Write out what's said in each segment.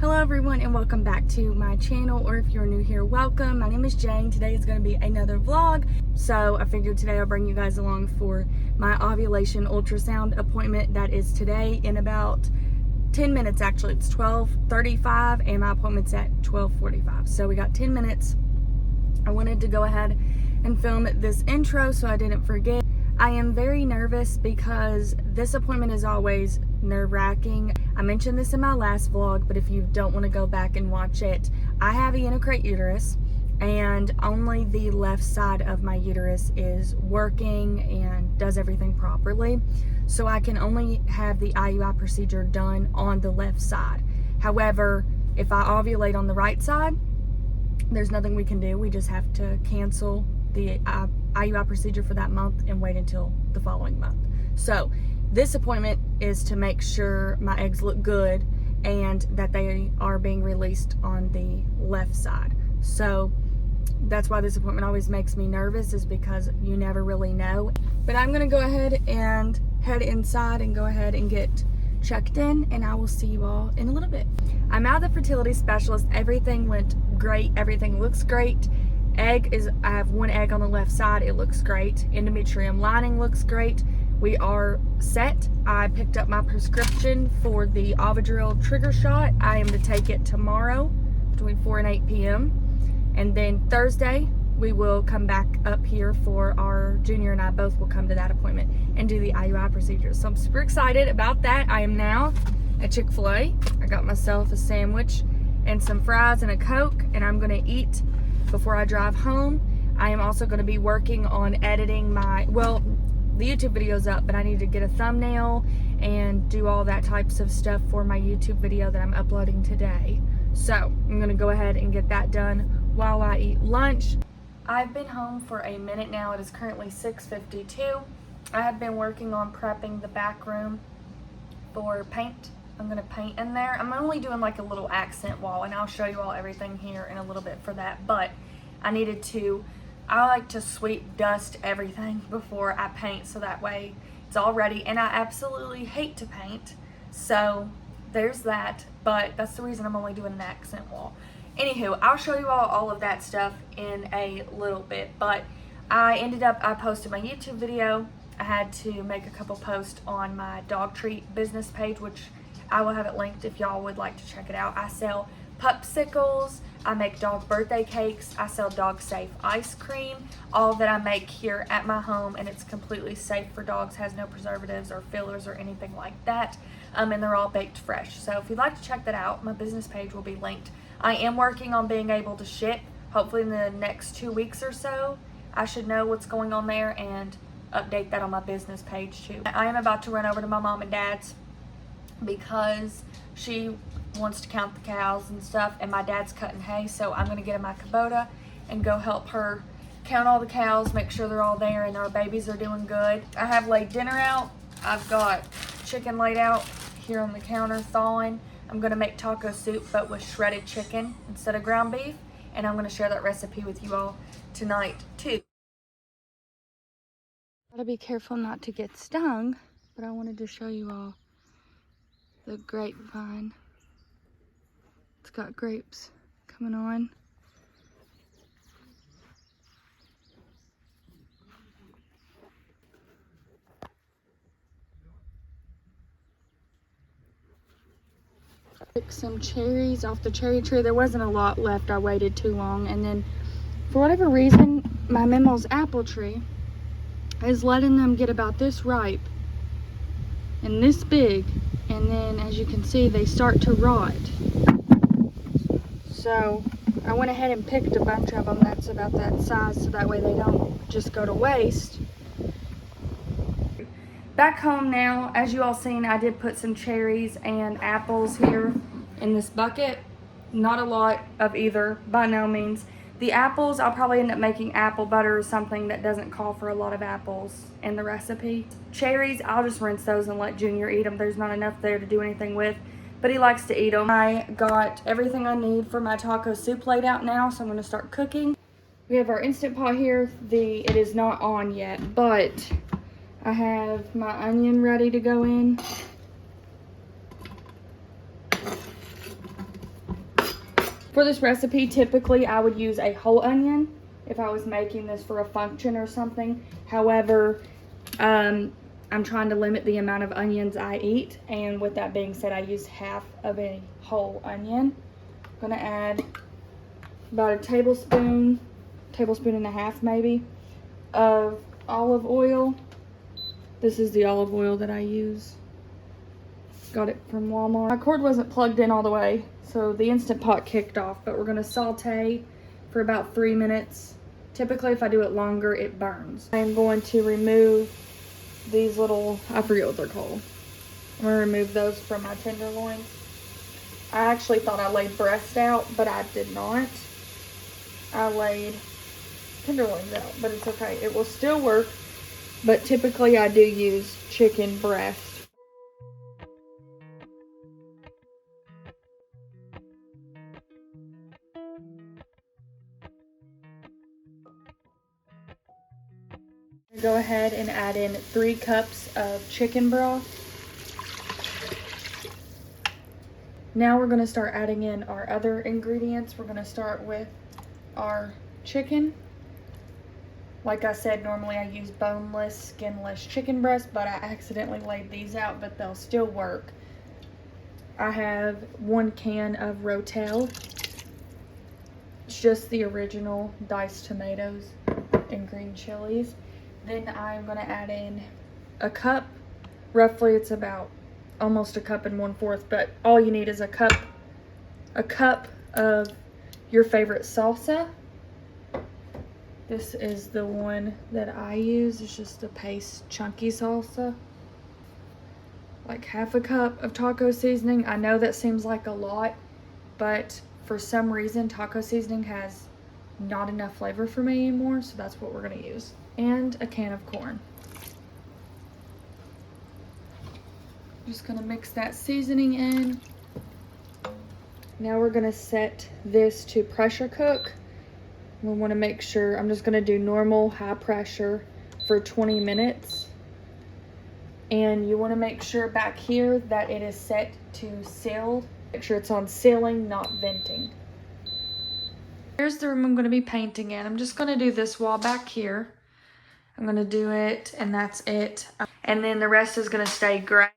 Hello everyone and welcome back to my channel, or if you're new here, welcome. My name is Jane. Today is going to be another vlog, so I figured today I'll bring you guys along for my ovulation ultrasound appointment. That is today in about 10 minutes. Actually, it's 12:35 and my appointment's at 12:45, so we got 10 minutes. I wanted to go ahead and film this intro so I didn't forget. I am very nervous because this appointment is always nerve-wracking. I mentioned this in my last vlog, but if you don't want to go back and watch it, I have a unicrite uterus and only the left side of my uterus is working and does everything properly. So I can only have the IUI procedure done on the left side. However, if I ovulate on the right side, there's nothing we can do. We just have to cancel the IUI procedure for that month and wait until the following month. So this appointment is to make sure my eggs look good and that they are being released on the left side. So that's why this appointment always makes me nervous, is because you never really know. But I'm gonna go ahead and head inside and go ahead and get checked in, and I will see you all in a little bit. I'm out of the fertility specialist. Everything went great. Everything looks great. I have one egg on the left side. It looks great. Endometrium lining looks great. We are set. I picked up my prescription for the Ovidril trigger shot. I am to take it tomorrow between 4 and 8 p.m. And then Thursday, we will come back up here for our Junior and I both will come to that appointment and do the IUI procedure. So I'm super excited about that. I am now at Chick-fil-A. I got myself a sandwich and some fries and a Coke, and I'm gonna eat before I drive home. I am also gonna be working on editing the YouTube video's up, but I need to get a thumbnail and do all that types of stuff for my YouTube video that I'm uploading today. So I'm gonna go ahead and get that done while I eat lunch. I've been home for a minute now. It is currently 6:52. I have been working on prepping the back room for paint. I'm gonna paint in there. I'm only doing like a little accent wall, and I'll show you all everything here in a little bit for that, but I like to sweep dust everything before I paint, so that way it's all ready. And I absolutely hate to paint, so there's that, but that's the reason I'm only doing an accent wall. Anywho, I'll show you all of that stuff in a little bit, but I posted my YouTube video. I had to make a couple posts on my dog treat business page, which I will have it linked if y'all would like to check it out. I sell popsicles, I make dog birthday cakes, I sell dog safe ice cream, all that I make here at my home, and it's completely safe for dogs, has no preservatives or fillers or anything like that, and they're all baked fresh. So if you'd like to check that out, my business page will be linked. I am working on being able to ship, hopefully in the next 2 weeks or so. I should know what's going on there and update that on my business page too. I am about to run over to my mom and dad's because she wants to count the cows and stuff, and my dad's cutting hay, so I'm gonna get in my Kubota and go help her count all the cows, make sure they're all there and our babies are doing good. I have laid dinner out. I've got chicken laid out here on the counter thawing. I'm gonna make taco soup but with shredded chicken instead of ground beef, and I'm gonna share that recipe with you all tonight too. Gotta be careful not to get stung, but I wanted to show you all the grapevine. It's got grapes coming on. Pick some cherries off the cherry tree. There wasn't a lot left. I waited too long, and then for whatever reason my Mimo's apple tree is letting them get about this ripe and this big, and then as you can see they start to rot. So I went ahead and picked a bunch of them that's about that size, so that way they don't just go to waste. Back home now, as you all seen, I did put some cherries and apples here in this bucket. Not a lot of either, by no means. The apples, I'll probably end up making apple butter or something that doesn't call for a lot of apples in the recipe. Cherries, I'll just rinse those and let Junior eat them. There's not enough there to do anything with, but he likes to eat them. I got everything I need for my taco soup laid out now, so I'm gonna start cooking. We have our Instant Pot here. It is not on yet, but I have my onion ready to go in. For this recipe, typically I would use a whole onion if I was making this for a function or something. However, I'm trying to limit the amount of onions I eat, and with that being said, I use half of a whole onion. I'm gonna add about a tablespoon and a half maybe, of olive oil. This is the olive oil that I use. Got it from Walmart. My cord wasn't plugged in all the way, so the Instant Pot kicked off, but we're gonna saute for about 3 minutes. Typically, if I do it longer, it burns. I'm going to remove these little, I forget what they're called. I'm gonna remove those from my tenderloins. I actually thought I laid breast out, but I did not. I laid tenderloins out, but it's okay. It will still work, but typically I do use chicken breast. Go ahead and add in 3 cups of chicken broth. Now we're gonna start adding in our other ingredients. We're gonna start with our chicken. Like I said, normally I use boneless, skinless chicken breast, but I accidentally laid these out, but they'll still work. I have 1 can of Rotel. It's just the original diced tomatoes and green chilies. Then I'm gonna add in a cup. Roughly it's about almost a cup and 1/4, but all you need is a cup of your favorite salsa. This is the one that I use. It's just a paste chunky salsa. Like 1/2 cup of taco seasoning. I know that seems like a lot, but for some reason taco seasoning has not enough flavor for me anymore, so that's what we're gonna use. And a can of corn. Just gonna mix that seasoning in. Now we're gonna set this to pressure cook. We wanna make sure, I'm just gonna do normal high pressure for 20 minutes. And you wanna make sure back here that it is set to sealed. Make sure it's on sealing, not venting. Here's the room I'm gonna be painting in. I'm just gonna do this wall back here. I'm gonna do it, and that's it. And then the rest is gonna stay gray.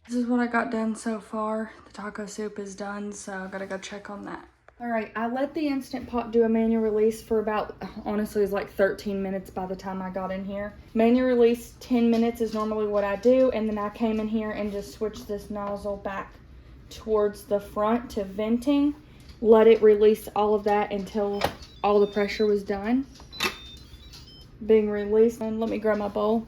This is what I got done so far. The taco soup is done, so I gotta go check on that. All right, I let the Instant Pot do a manual release for about, honestly, it was like 13 minutes by the time I got in here. Manual release, 10 minutes is normally what I do, and then I came in here and just switched this nozzle back towards the front to venting. Let it release all of that until all the pressure was done being released. And let me grab my bowl.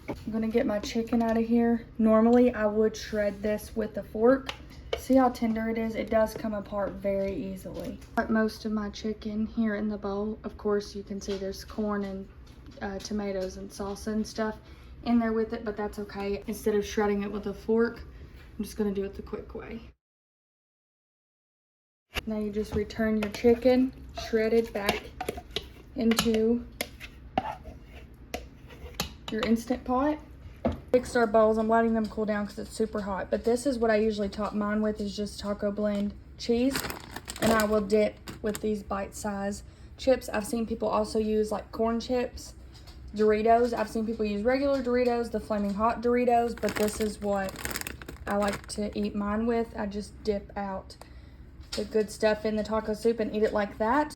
I'm gonna get my chicken out of here. Normally I would shred this with a fork. See how tender it is? It does come apart very easily. Got most of my chicken here in the bowl. Of course, you can see there's corn and tomatoes and salsa and stuff in there with it, but that's okay. Instead of shredding it with a fork, I'm just gonna do it the quick way. Now you just return your chicken shredded back into your Instant Pot. Fixed our bowls. I'm letting them cool down because it's super hot, but this is what I usually top mine with, is just taco blend cheese, and I will dip with these bite-size chips. I've seen people also use like corn chips, Doritos. I've seen people use regular Doritos, the flaming hot Doritos, but this is what I like to eat mine with. I just dip out the good stuff in the taco soup and eat it like that.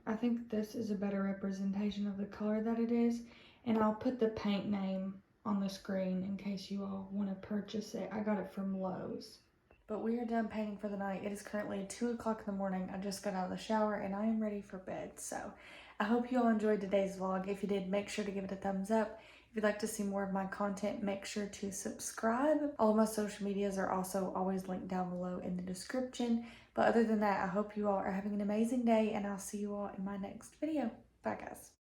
I think this is a better representation of the color that it is, and I'll put the paint name on the screen in case you all want to purchase it. I got it from Lowe's. But we are done painting for the night. It is currently 2 o'clock in the morning. I just got out of the shower and I am ready for bed. So I hope you all enjoyed today's vlog. If you did, make sure to give it a thumbs up. If you'd like to see more of my content, make sure to subscribe. All of my social medias are also always linked down below in the description. But other than that, I hope you all are having an amazing day, and I'll see you all in my next video. Bye, guys.